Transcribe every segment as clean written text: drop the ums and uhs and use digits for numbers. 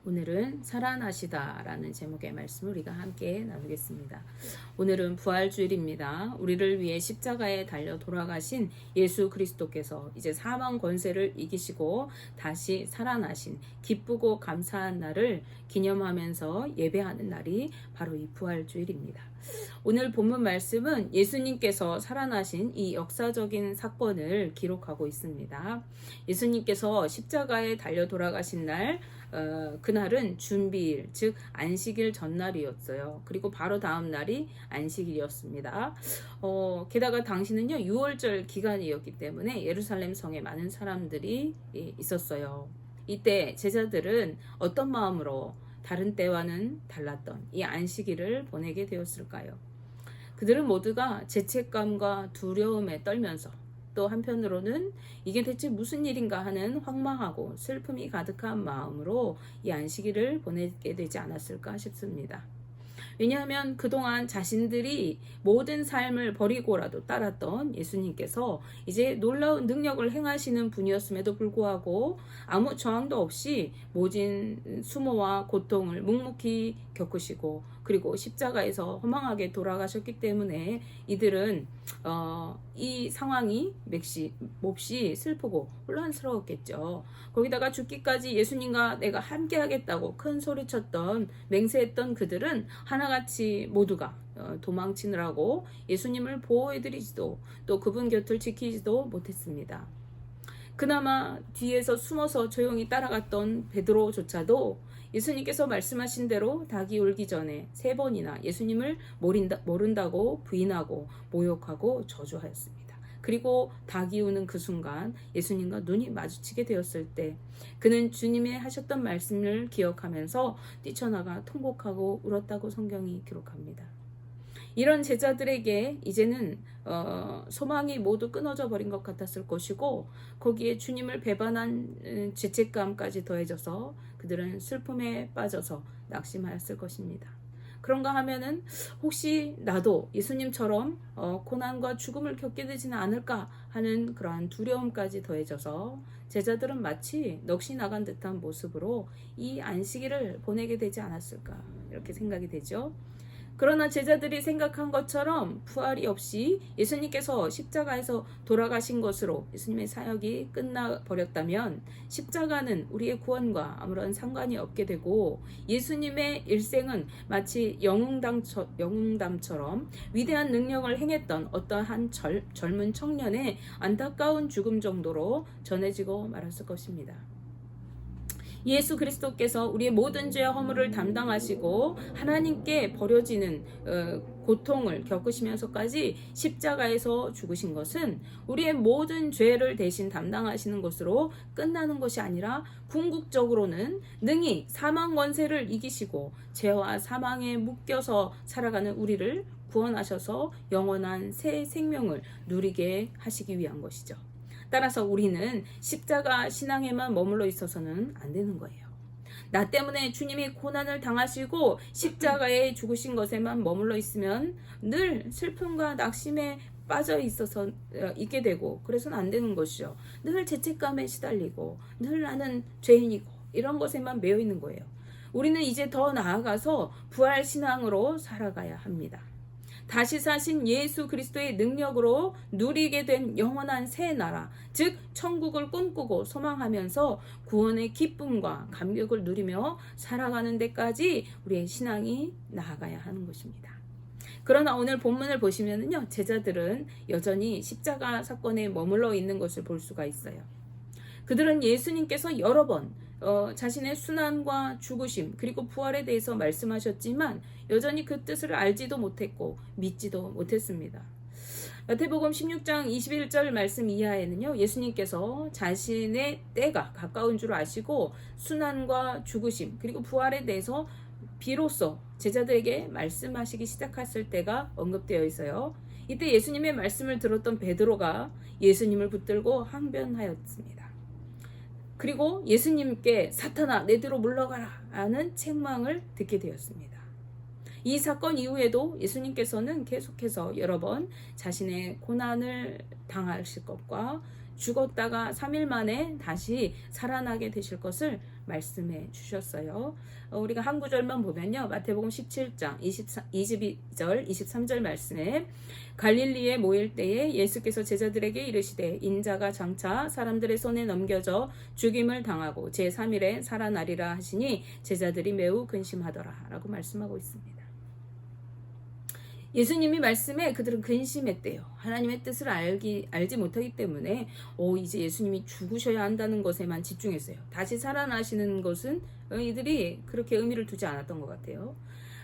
오늘은 살아나시다라는 제목의 말씀을 우리가 함께 나누겠습니다. 오늘은 부활주일입니다. 우리를 위해 십자가에 달려 돌아가신 예수 그리스도께서 이제 사망 권세를 이기시고 다시 살아나신 기쁘고 감사한 날을 기념하면서 예배하는 날이 바로 이 부활주일입니다. 오늘 본문 말씀은 예수님께서 살아나신 이 역사적인 사건을 기록하고 있습니다. 예수님께서 십자가에 달려 돌아가신 날, 그날은 준비일, 즉 안식일 전날이었어요. 그리고 바로 다음 날이 안식일이었습니다. 게다가 당시는요 6월절 기간이었기 때문에 예루살렘 성에 많은 사람들이 있었어요. 이때 제자들은 어떤 마음으로 다른 때와는 달랐던 이 안식일을 보내게 되었을까요? 그들은 모두가 죄책감과 두려움에 떨면서 또 한편으로는 이게 대체 무슨 일인가 하는 황망하고 슬픔이 가득한 마음으로 이 안식일을 보내게 되지 않았을까 싶습니다. 왜냐하면 그동안 자신들이 모든 삶을 버리고라도 따랐던 예수님께서 이제 놀라운 능력을 행하시는 분이었음에도 불구하고 아무 저항도 없이 모진 수모와 고통을 묵묵히 겪으시고 그리고 십자가에서 허망하게 돌아가셨기 때문에 이들은 이 상황이 몹시 슬프고 혼란스러웠겠죠. 거기다가 죽기까지 예수님과 내가 함께 하겠다고 큰 소리쳤던 맹세했던 그들은 하나같이 모두가 도망치느라고 예수님을 보호해드리지도 또 그분 곁을 지키지도 못했습니다. 그나마 뒤에서 숨어서 조용히 따라갔던 베드로조차도 예수님께서 말씀하신 대로 닭이 울기 전에 3번이나 예수님을 모른다고 부인하고 모욕하고 저주하였습니다. 그리고 닭이 우는 그 순간 예수님과 눈이 마주치게 되었을 때 그는 주님의 하셨던 말씀을 기억하면서 뛰쳐나가 통곡하고 울었다고 성경이 기록합니다. 이런 제자들에게 이제는 소망이 모두 끊어져 버린 것 같았을 것이고 거기에 주님을 배반한 죄책감까지 더해져서 그들은 슬픔에 빠져서 낙심하였을 것입니다. 그런가 하면은 혹시 나도 예수님처럼 고난과 죽음을 겪게 되지는 않을까 하는 그러한 두려움까지 더해져서 제자들은 마치 넋이 나간 듯한 모습으로 이 안식일을 보내게 되지 않았을까 이렇게 생각이 되죠. 그러나 제자들이 생각한 것처럼 부활이 없이 예수님께서 십자가에서 돌아가신 것으로 예수님의 사역이 끝나버렸다면 십자가는 우리의 구원과 아무런 상관이 없게 되고 예수님의 일생은 마치 영웅담처럼 위대한 능력을 행했던 어떠한 젊은 청년의 안타까운 죽음 정도로 전해지고 말았을 것입니다. 예수 그리스도께서 우리의 모든 죄와 허물을 담당하시고 하나님께 버려지는 고통을 겪으시면서까지 십자가에서 죽으신 것은 우리의 모든 죄를 대신 담당하시는 것으로 끝나는 것이 아니라 궁극적으로는 능히 사망 권세를 이기시고 죄와 사망에 묶여서 살아가는 우리를 구원하셔서 영원한 새 생명을 누리게 하시기 위한 것이죠. 따라서 우리는 십자가 신앙에만 머물러 있어서는 안 되는 거예요. 나 때문에 주님이 고난을 당하시고 십자가에 죽으신 것에만 머물러 있으면 늘 슬픔과 낙심에 빠져 있게 되고 그래서는 안 되는 것이죠. 늘 죄책감에 시달리고 늘 나는 죄인이고 이런 것에만 매여 있는 거예요. 우리는 이제 더 나아가서 부활 신앙으로 살아가야 합니다. 다시 사신 예수 그리스도의 능력으로 누리게 된 영원한 새 나라, 즉 천국을 꿈꾸고 소망하면서 구원의 기쁨과 감격을 누리며 살아가는 데까지 우리의 신앙이 나아가야 하는 것입니다. 그러나 오늘 본문을 보시면요, 제자들은 여전히 십자가 사건에 머물러 있는 것을 볼 수가 있어요. 그들은 예수님께서 여러 번 자신의 순환과 죽으심 그리고 부활에 대해서 말씀하셨지만 여전히 그 뜻을 알지도 못했고 믿지도 못했습니다. 마태복음 16장 21절 말씀 이하에는요, 예수님께서 자신의 때가 가까운 줄 아시고 순환과 죽으심 그리고 부활에 대해서 비로소 제자들에게 말씀하시기 시작했을 때가 언급되어 있어요. 이때 예수님의 말씀을 들었던 베드로가 예수님을 붙들고 항변하였습니다. 그리고 예수님께 사탄아 내 뒤로 물러가라 하는 책망을 듣게 되었습니다. 이 사건 이후에도 예수님께서는 계속해서 여러 번 자신의 고난을 당하실 것과 죽었다가 3일 만에 다시 살아나게 되실 것을 말씀해 주셨어요. 우리가 한 구절만 보면요. 마태복음 17장 22절 23절 말씀에 갈릴리에 모일 때에 예수께서 제자들에게 이르시되 인자가 장차 사람들의 손에 넘겨져 죽임을 당하고 제3일에 살아나리라 하시니 제자들이 매우 근심하더라 라고 말씀하고 있습니다. 예수님이 말씀에 그들은 근심했대요. 하나님의 뜻을 알지 못하기 때문에 이제 예수님이 죽으셔야 한다는 것에만 집중했어요. 다시 살아나시는 것은 이들이 그렇게 의미를 두지 않았던 것 같아요.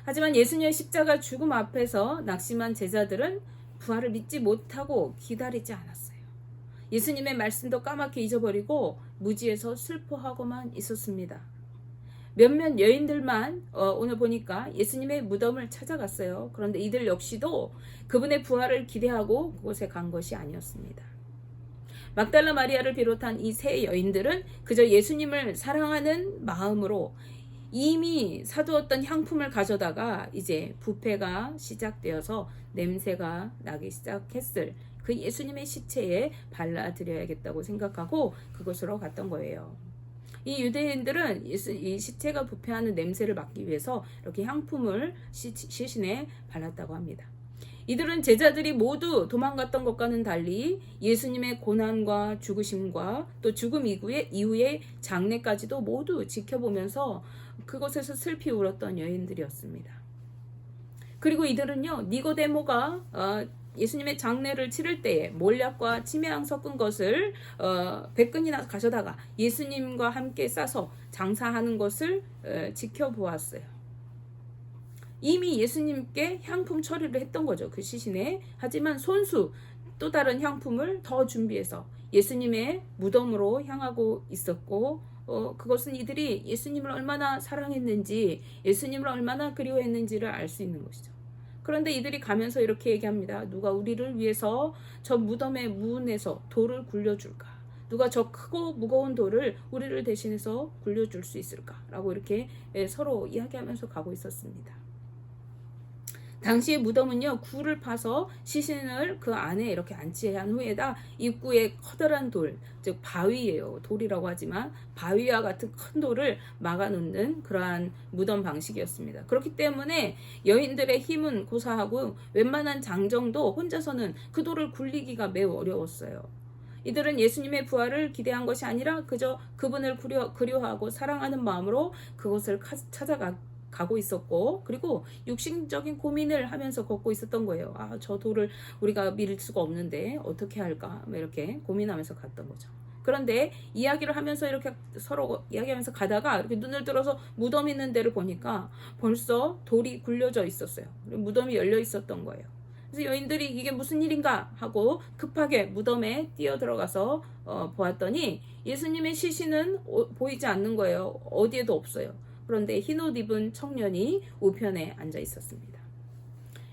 하지만 예수님의 십자가 죽음 앞에서 낙심한 제자들은 부활을 믿지 못하고 기다리지 않았어요. 예수님의 말씀도 까맣게 잊어버리고 무지해서 슬퍼하고만 있었습니다. 몇몇 여인들만 오늘 보니까 예수님의 무덤을 찾아갔어요. 그런데 이들 역시도 그분의 부활을 기대하고 그곳에 간 것이 아니었습니다. 막달라 마리아를 비롯한 이 세 여인들은 그저 예수님을 사랑하는 마음으로 이미 사두었던 향품을 가져다가 이제 부패가 시작되어서 냄새가 나기 시작했을 그 예수님의 시체에 발라드려야겠다고 생각하고 그곳으로 갔던 거예요. 이 유대인들은 이 시체가 부패하는 냄새를 막기 위해서 이렇게 향품을 시신에 발랐다고 합니다. 이들은 제자들이 모두 도망갔던 것과는 달리 예수님의 고난과 죽으심과 또 죽음 이후의 장례까지도 모두 지켜보면서 그곳에서 슬피 울었던 여인들이었습니다. 그리고 이들은요, 니고데모가 예수님의 장례를 치를 때에 몰약과 침향 섞은 것을 100근이나 가져다가 예수님과 함께 싸서 장사하는 것을 지켜보았어요. 이미 예수님께 향품 처리를 했던 거죠. 그 시신에. 하지만 손수 또 다른 향품을 더 준비해서 예수님의 무덤으로 향하고 있었고 그것은 이들이 예수님을 얼마나 사랑했는지 예수님을 얼마나 그리워했는지를 알 수 있는 것이죠. 그런데 이들이 가면서 이렇게 얘기합니다. 누가 우리를 위해서 저 무덤의 문에서 돌을 굴려줄까? 누가 저 크고 무거운 돌을 우리를 대신해서 굴려줄 수 있을까? 라고 이렇게 서로 이야기하면서 가고 있었습니다. 당시의 무덤은요, 굴을 파서 시신을 그 안에 이렇게 안치한 후에다 입구에 커다란 돌, 즉 바위예요. 돌이라고 하지만 바위와 같은 큰 돌을 막아놓는 그러한 무덤 방식이었습니다. 그렇기 때문에 여인들의 힘은 고사하고 웬만한 장정도 혼자서는 그 돌을 굴리기가 매우 어려웠어요. 이들은 예수님의 부활을 기대한 것이 아니라 그저 그분을 그리워하고 사랑하는 마음으로 그곳을 가고 있었고 그리고 육신적인 고민을 하면서 걷고 있었던 거예요. 저 돌을 우리가 밀 수가 없는데 어떻게 할까? 이렇게 고민하면서 갔던 거죠. 그런데 이야기를 하면서 이렇게 서로 이야기하면서 가다가 이렇게 눈을 들어서 무덤 있는 데를 보니까 벌써 돌이 굴려져 있었어요. 무덤이 열려 있었던 거예요. 그래서 여인들이 이게 무슨 일인가 하고 급하게 무덤에 뛰어들어가서 보았더니 예수님의 시신은 보이지 않는 거예요. 어디에도 없어요. 그런데 흰옷 입은 청년이 우편에 앉아 있었습니다.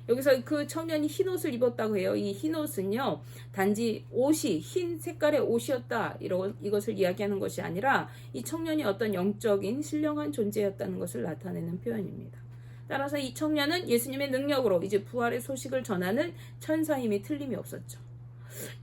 여기서 그 청년이 흰옷을 입었다고 해요. 이 흰옷은요, 단지 옷이 흰 색깔의 옷이었다 이것을 이야기하는 것이 아니라 이 청년이 어떤 영적인 신령한 존재였다는 것을 나타내는 표현입니다. 따라서 이 청년은 예수님의 능력으로 이제 부활의 소식을 전하는 천사임이 틀림이 없었죠.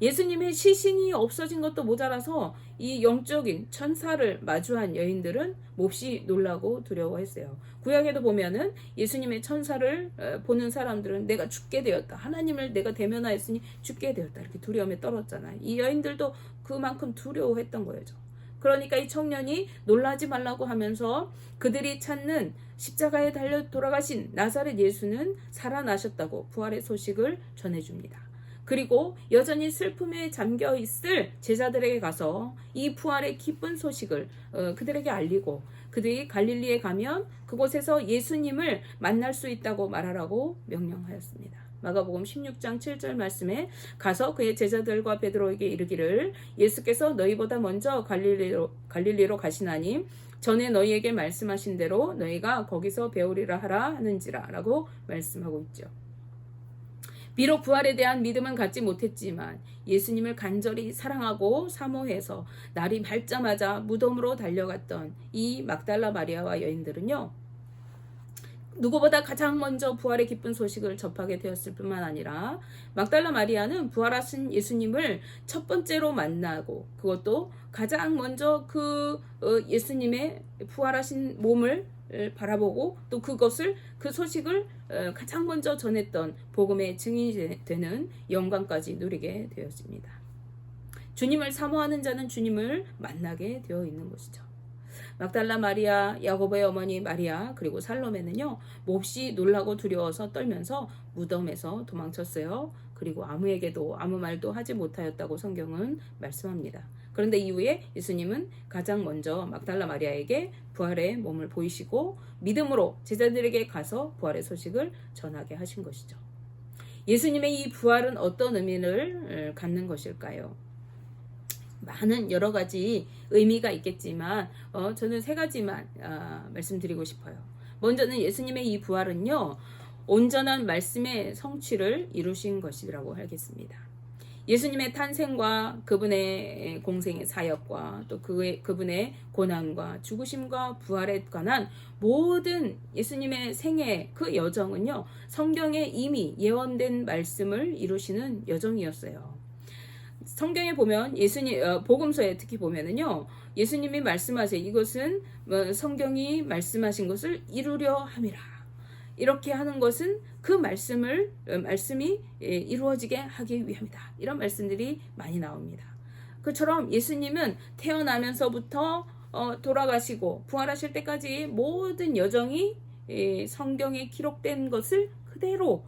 예수님의 시신이 없어진 것도 모자라서 이 영적인 천사를 마주한 여인들은 몹시 놀라고 두려워했어요. 구약에도 보면은 예수님의 천사를 보는 사람들은 내가 죽게 되었다. 하나님을 내가 대면하였으니 죽게 되었다. 이렇게 두려움에 떨었잖아요. 이 여인들도 그만큼 두려워했던 거죠. 그러니까 이 청년이 놀라지 말라고 하면서 그들이 찾는 십자가에 달려 돌아가신 나사렛 예수는 살아나셨다고 부활의 소식을 전해줍니다. 그리고 여전히 슬픔에 잠겨 있을 제자들에게 가서 이 부활의 기쁜 소식을 그들에게 알리고 그들이 갈릴리에 가면 그곳에서 예수님을 만날 수 있다고 말하라고 명령하였습니다. 마가복음 16장 7절 말씀에 가서 그의 제자들과 베드로에게 이르기를 예수께서 너희보다 먼저 갈릴리로 가시나니 전에 너희에게 말씀하신 대로 너희가 거기서 배우리라 하라 하는지라 라고 말씀하고 있죠. 비록 부활에 대한 믿음은 갖지 못했지만 예수님을 간절히 사랑하고 사모해서 날이 밝자마자 무덤으로 달려갔던 이 막달라 마리아와 여인들은요, 누구보다 가장 먼저 부활의 기쁜 소식을 접하게 되었을 뿐만 아니라 막달라 마리아는 부활하신 예수님을 첫 번째로 만나고 그것도 가장 먼저 그 예수님의 부활하신 몸을 바라보고 또 그 소식을 가장 먼저 전했던 복음의 증인이 되는 영광까지 누리게 되었습니다. 주님을 사모하는 자는 주님을 만나게 되어 있는 것이죠. 막달라 마리아, 야고보의 어머니 마리아, 그리고 살로메는요, 몹시 놀라고 두려워서 떨면서 무덤에서 도망쳤어요. 그리고 아무에게도 아무 말도 하지 못하였다고 성경은 말씀합니다. 그런데 이후에 예수님은 가장 먼저 막달라 마리아에게 부활의 몸을 보이시고 믿음으로 제자들에게 가서 부활의 소식을 전하게 하신 것이죠. 예수님의 이 부활은 어떤 의미를 갖는 것일까요? 많은 여러 가지 의미가 있겠지만 저는 세 가지만 말씀드리고 싶어요. 먼저는 예수님의 이 부활은요, 온전한 말씀의 성취를 이루신 것이라고 하겠습니다. 예수님의 탄생과 그분의 공생의 사역과 또 그분의 고난과 죽으심과 부활에 관한 모든 예수님의 생애 그 여정은요, 성경에 이미 예언된 말씀을 이루시는 여정이었어요. 성경에 보면 복음서에 특히 보면은요, 예수님이 말씀하세요. 이것은 성경이 말씀하신 것을 이루려 함이라. 이렇게 하는 것은 그 말씀이 이루어지게 하기 위함이다. 이런 말씀들이 많이 나옵니다. 그처럼 예수님은 태어나면서부터 돌아가시고 부활하실 때까지 모든 여정이 성경에 기록된 것을 그대로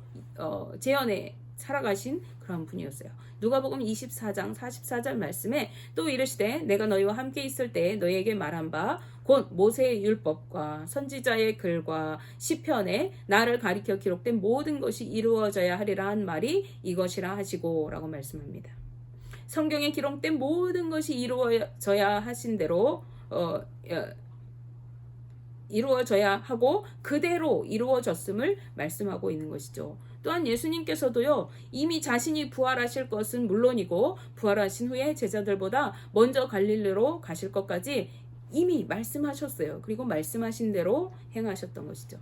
재현해 살아가신 그런 분이었어요. 누가복음 24장 44절 말씀에 또 이르시되 내가 너희와 함께 있을 때 너희에게 말한 바 곧 모세의 율법과 선지자의 글과 시편에 나를 가리켜 기록된 모든 것이 이루어져야 하리라 한 말이 이것이라 하시고 라고 말씀합니다. 성경에 기록된 모든 것이 이루어져야 하신 대로 이루어져야 하고 그대로 이루어졌음을 말씀하고 있는 것이죠. 또한 예수님께서도요, 이미 자신이 부활하실 것은 물론이고 부활하신 후에 제자들보다 먼저 갈릴리로 가실 것까지 이미 말씀하셨어요. 그리고 말씀하신 대로 행하셨던 것이죠.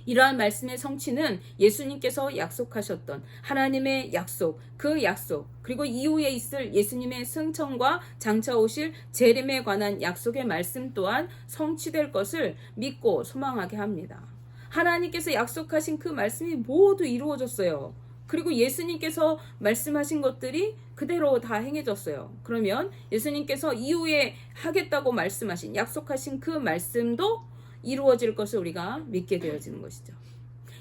이러한 말씀의 성취는 예수님께서 약속하셨던 하나님의 약속, 그 약속, 그리고 이후에 있을 예수님의 승천과 장차 오실 재림에 관한 약속의 말씀 또한 성취될 것을 믿고 소망하게 합니다. 하나님께서 약속하신 그 말씀이 모두 이루어졌어요. 그리고 예수님께서 말씀하신 것들이 그대로 다 행해졌어요. 그러면 예수님께서 이후에 하겠다고 말씀하신, 약속하신 그 말씀도 이루어질 것을 우리가 믿게 되어지는 것이죠.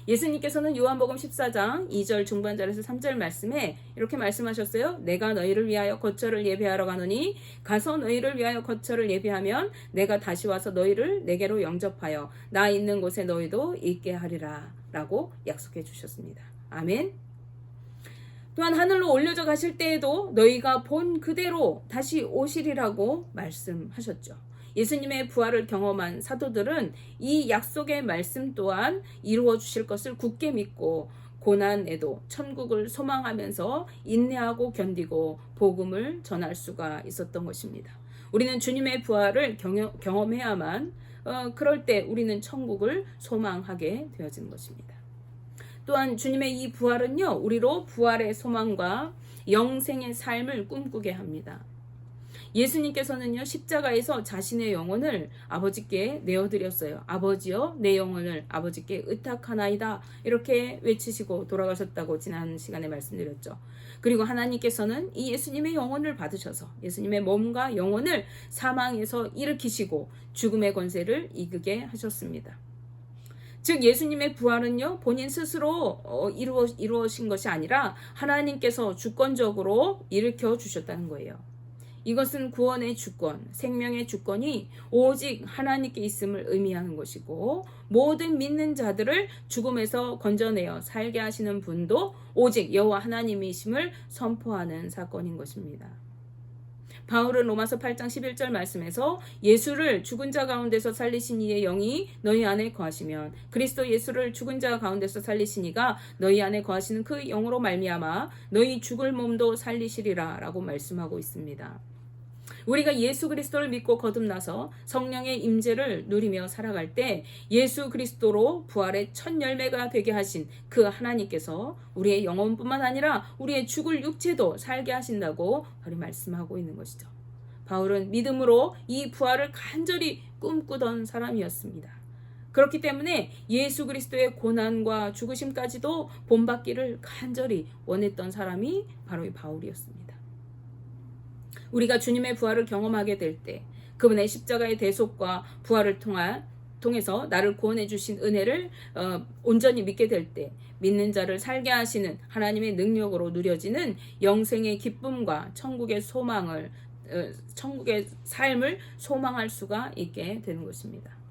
예수님께서는 요한복음 14장 2절 중반절에서 3절 말씀에 이렇게 말씀하셨어요. 내가 너희를 위하여 거처를 예비하러 가노니 가서 너희를 위하여 거처를 예비하면 내가 다시 와서 너희를 내게로 영접하여 나 있는 곳에 너희도 있게 하리라 라고 약속해 주셨습니다. 아멘. 또한 하늘로 올려져 가실 때에도 너희가 본 그대로 다시 오시리라고 말씀하셨죠. 예수님의 부활을 경험한 사도들은 이 약속의 말씀 또한 이루어 주실 것을 굳게 믿고 고난에도 천국을 소망하면서 인내하고 견디고 복음을 전할 수가 있었던 것입니다. 우리는 주님의 부활을 경험해야만 그럴 때 우리는 천국을 소망하게 되어지는 것입니다. 또한 주님의 이 부활은요, 우리로 부활의 소망과 영생의 삶을 꿈꾸게 합니다. 예수님께서는요, 십자가에서 자신의 영혼을 아버지께 내어드렸어요. 아버지여, 내 영혼을 아버지께 의탁하나이다. 이렇게 외치시고 돌아가셨다고 지난 시간에 말씀드렸죠. 그리고 하나님께서는 이 예수님의 영혼을 받으셔서 예수님의 몸과 영혼을 사망에서 일으키시고 죽음의 권세를 이기게 하셨습니다. 즉 예수님의 부활은요, 본인 스스로 이루어진 것이 아니라 하나님께서 주권적으로 일으켜 주셨다는 거예요. 이것은 구원의 주권, 생명의 주권이 오직 하나님께 있음을 의미하는 것이고 모든 믿는 자들을 죽음에서 건져내어 살게 하시는 분도 오직 여호와 하나님이심을 선포하는 사건인 것입니다. 바울은 로마서 8장 11절 말씀에서 예수를 죽은 자 가운데서 살리신 이의 영이 너희 안에 거하시면 그리스도 예수를 죽은 자 가운데서 살리신 이가 너희 안에 거하시는 그 영으로 말미암아 너희 죽을 몸도 살리시리라 라고 말씀하고 있습니다. 우리가 예수 그리스도를 믿고 거듭나서 성령의 임재를 누리며 살아갈 때 예수 그리스도로 부활의 첫 열매가 되게 하신 그 하나님께서 우리의 영혼뿐만 아니라 우리의 죽을 육체도 살게 하신다고 바로 말씀하고 있는 것이죠. 바울은 믿음으로 이 부활을 간절히 꿈꾸던 사람이었습니다. 그렇기 때문에 예수 그리스도의 고난과 죽으심까지도 본받기를 간절히 원했던 사람이 바로 이 바울이었습니다. 우리가 주님의 부활을 경험하게 될 때 그분의 십자가의 대속과 부활을 통해서 나를 구원해 주신 은혜를 온전히 믿게 될 때 믿는 자를 살게 하시는 하나님의 능력으로 누려지는 영생의 기쁨과 천국의 삶을 소망할 수가 있게 되는 것입니다.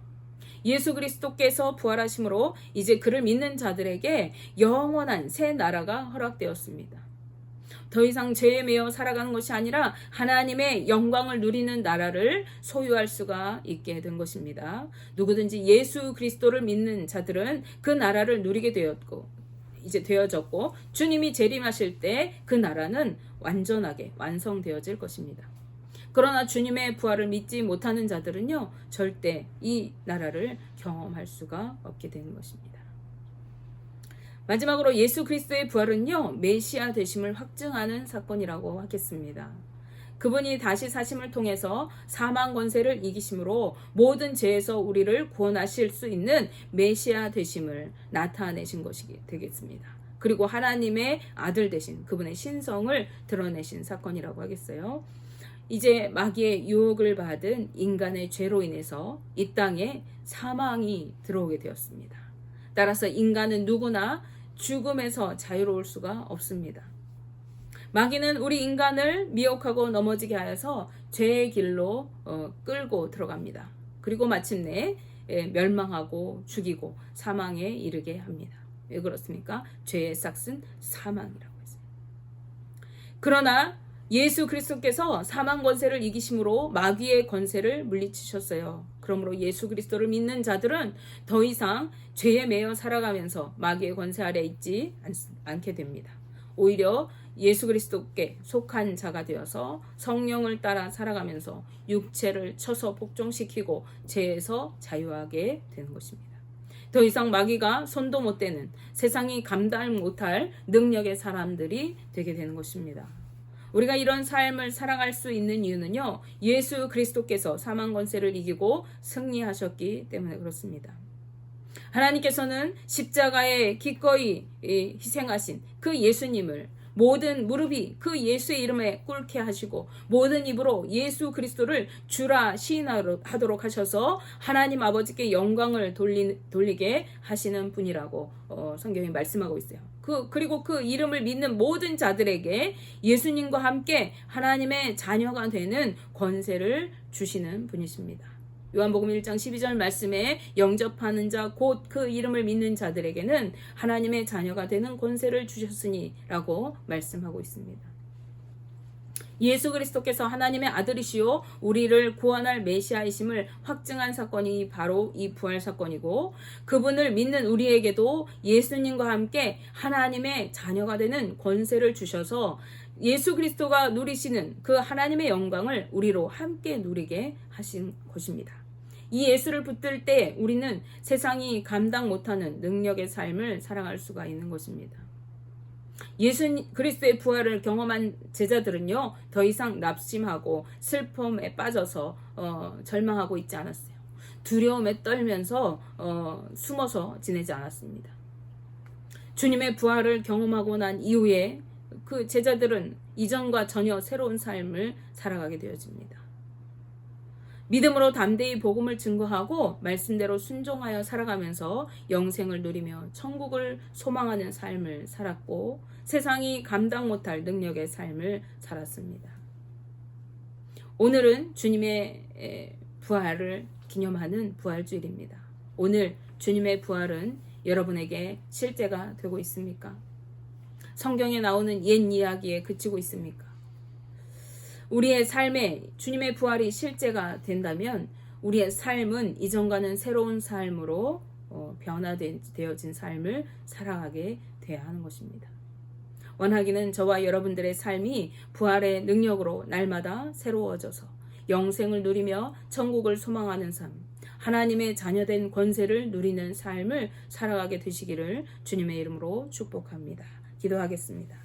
예수 그리스도께서 부활하심으로 이제 그를 믿는 자들에게 영원한 새 나라가 허락되었습니다. 더 이상 죄에 매여 살아가는 것이 아니라 하나님의 영광을 누리는 나라를 소유할 수가 있게 된 것입니다. 누구든지 예수 그리스도를 믿는 자들은 그 나라를 누리게 되어졌고 주님이 재림하실 때 그 나라는 완전하게 완성되어질 것입니다. 그러나 주님의 부활을 믿지 못하는 자들은요, 절대 이 나라를 경험할 수가 없게 되는 것입니다. 마지막으로 예수 그리스도의 부활은요, 메시아 되심을 확증하는 사건이라고 하겠습니다. 그분이 다시 사심을 통해서 사망 권세를 이기심으로 모든 죄에서 우리를 구원하실 수 있는 메시아 되심을 나타내신 것이 되겠습니다. 그리고 하나님의 아들 되신 그분의 신성을 드러내신 사건이라고 하겠어요. 이제 마귀의 유혹을 받은 인간의 죄로 인해서 이 땅에 사망이 들어오게 되었습니다. 따라서 인간은 누구나 죽음에서 자유로울 수가 없습니다. 마귀는 우리 인간을 미혹하고 넘어지게 하여서 죄의 길로 끌고 들어갑니다. 그리고 마침내 멸망하고 죽이고 사망에 이르게 합니다. 왜 그렇습니까? 죄의 싹은 사망이라고 했어요. 그러나 예수 그리스도께서 사망 권세를 이기심으로 마귀의 권세를 물리치셨어요. 그러므로 예수 그리스도를 믿는 자들은 더 이상 죄에 매여 살아가면서 마귀의 권세 아래 있지 않게 됩니다. 오히려 예수 그리스도께 속한 자가 되어서 성령을 따라 살아가면서 육체를 쳐서 복종시키고 죄에서 자유하게 되는 것입니다. 더 이상 마귀가 손도 못 대는 세상이 감당 못할 능력의 사람들이 되게 되는 것입니다. 우리가 이런 삶을 살아갈 수 있는 이유는요, 예수 그리스도께서 사망 권세를 이기고 승리하셨기 때문에 그렇습니다. 하나님께서는 십자가에 기꺼이 희생하신 그 예수님을 모든 무릎이 그 예수의 이름에 꿇게 하시고 모든 입으로 예수 그리스도를 주라 시인하도록 하셔서 하나님 아버지께 영광을 돌리게 하시는 분이라고 성경이 말씀하고 있어요. 그리고 그 이름을 믿는 모든 자들에게 예수님과 함께 하나님의 자녀가 되는 권세를 주시는 분이십니다. 요한복음 1장 12절 말씀에 영접하는 자 곧 그 이름을 믿는 자들에게는 하나님의 자녀가 되는 권세를 주셨으니 라고 말씀하고 있습니다. 예수 그리스도께서 하나님의 아들이시요 우리를 구원할 메시아이심을 확증한 사건이 바로 이 부활 사건이고 그분을 믿는 우리에게도 예수님과 함께 하나님의 자녀가 되는 권세를 주셔서 예수 그리스도가 누리시는 그 하나님의 영광을 우리로 함께 누리게 하신 것입니다. 이 예수를 붙들 때 우리는 세상이 감당 못하는 능력의 삶을 살아갈 수가 있는 것입니다. 예수 그리스도의 부활을 경험한 제자들은요, 더 이상 낙심하고 슬픔에 빠져서 절망하고 있지 않았어요. 두려움에 떨면서 숨어서 지내지 않았습니다. 주님의 부활을 경험하고 난 이후에 그 제자들은 이전과 전혀 새로운 삶을 살아가게 되어집니다. 믿음으로 담대히 복음을 증거하고 말씀대로 순종하여 살아가면서 영생을 누리며 천국을 소망하는 삶을 살았고 세상이 감당 못할 능력의 삶을 살았습니다. 오늘은 주님의 부활을 기념하는 부활주일입니다. 오늘 주님의 부활은 여러분에게 실제가 되고 있습니까? 성경에 나오는 옛 이야기에 그치고 있습니까? 우리의 삶에 주님의 부활이 실제가 된다면 우리의 삶은 이전과는 새로운 삶으로 변화되어진 삶을 살아가게 돼야 하는 것입니다. 원하기는 저와 여러분들의 삶이 부활의 능력으로 날마다 새로워져서 영생을 누리며 천국을 소망하는 삶, 하나님의 자녀된 권세를 누리는 삶을 살아가게 되시기를 주님의 이름으로 축복합니다. 기도하겠습니다.